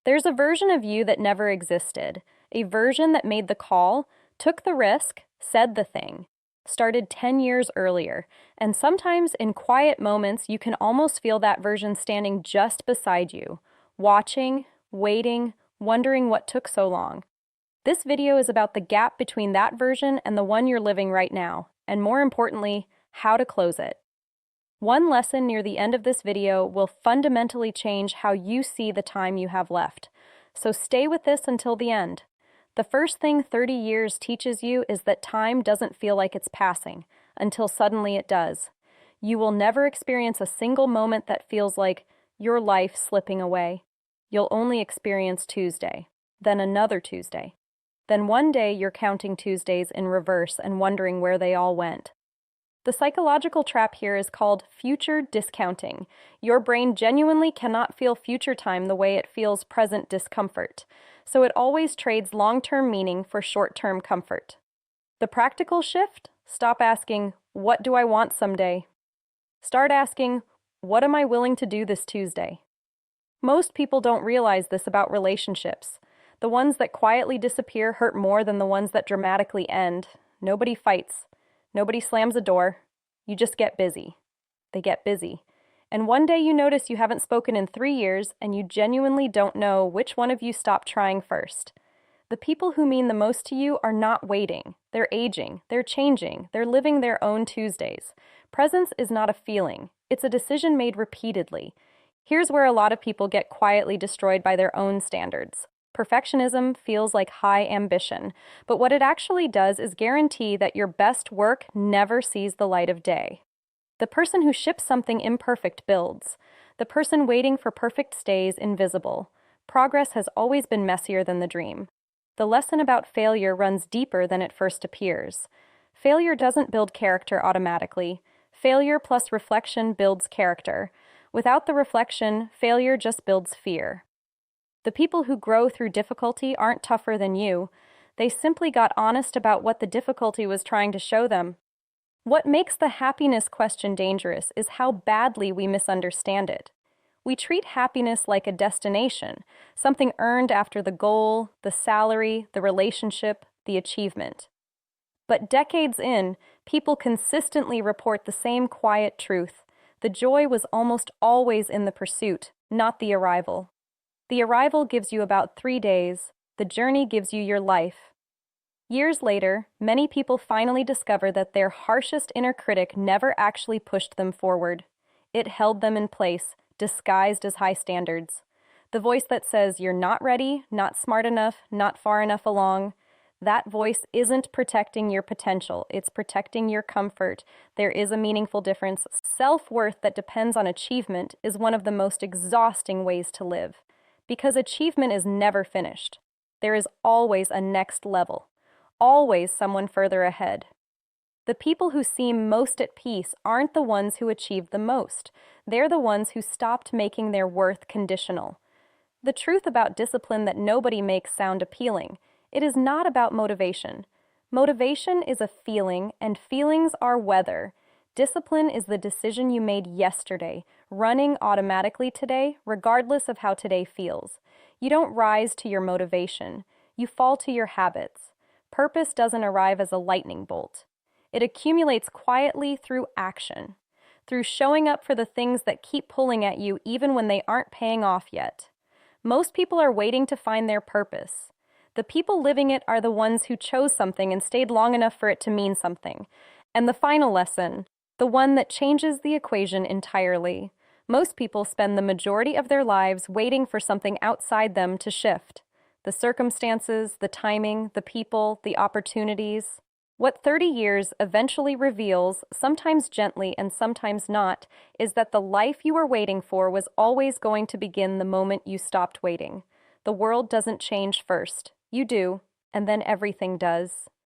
There's a version of you that never existed, a version that made the call, took the risk, said the thing, started 10 years earlier, and sometimes in quiet moments you can almost feel that version standing just beside you, watching, waiting, wondering what took so long. This video is about the gap between that version and the one you're living right now, and more importantly, how to close it. One lesson near the end of this video will fundamentally change how you see the time you have left. So stay with this until the end. The first thing 30 years teaches you is that time doesn't feel like it's passing, until suddenly it does. You will never experience a single moment that feels like your life slipping away. You'll only experience Tuesday, then another Tuesday. Then one day you're counting Tuesdays in reverse and wondering where they all went. The psychological trap here is called future discounting. Your brain genuinely cannot feel future time the way it feels present discomfort, so it always trades long-term meaning for short-term comfort. The practical shift? Stop asking, "What do I want someday?" Start asking, "What am I willing to do this Tuesday?" Most people don't realize this about relationships. The ones that quietly disappear hurt more than the ones that dramatically end. Nobody fights. Nobody slams a door. You just get busy. They get busy. And one day you notice you haven't spoken in 3 years and you genuinely don't know which one of you stopped trying first. The people who mean the most to you are not waiting. They're aging. They're changing. They're living their own Tuesdays. Presence is not a feeling. It's a decision made repeatedly. Here's where a lot of people get quietly destroyed by their own standards. Perfectionism feels like high ambition, but what it actually does is guarantee that your best work never sees the light of day. The person who ships something imperfect builds. The person waiting for perfect stays invisible. Progress has always been messier than the dream. The lesson about failure runs deeper than it first appears. Failure doesn't build character automatically. Failure plus reflection builds character. Without the reflection, failure just builds fear. The people who grow through difficulty aren't tougher than you. They simply got honest about what the difficulty was trying to show them. What makes the happiness question dangerous is how badly we misunderstand it. We treat happiness like a destination, something earned after the goal, the salary, the relationship, the achievement. But decades in, people consistently report the same quiet truth. The joy was almost always in the pursuit, not the arrival. The arrival gives you about 3 days. The journey gives you your life. Years later, many people finally discover that their harshest inner critic never actually pushed them forward. It held them in place, disguised as high standards. The voice that says you're not ready, not smart enough, not far enough along, that voice isn't protecting your potential, it's protecting your comfort. There is a meaningful difference. Self-worth that depends on achievement is one of the most exhausting ways to live. Because achievement is never finished. There is always a next level, always someone further ahead. The people who seem most at peace aren't the ones who achieved the most. They're the ones who stopped making their worth conditional. The truth about discipline that nobody makes sound appealing. It is not about motivation. Motivation is a feeling, and feelings are weather. Discipline is the decision you made yesterday, running automatically today, regardless of how today feels. You don't rise to your motivation. You fall to your habits. Purpose doesn't arrive as a lightning bolt. It accumulates quietly through action, through showing up for the things that keep pulling at you even when they aren't paying off yet. Most people are waiting to find their purpose. The people living it are the ones who chose something and stayed long enough for it to mean something. And the final lesson, the one that changes the equation entirely. Most people spend the majority of their lives waiting for something outside them to shift. The circumstances, the timing, the people, the opportunities. What 30 years eventually reveals, sometimes gently and sometimes not, is that the life you were waiting for was always going to begin the moment you stopped waiting. The world doesn't change first. You do, and then everything does.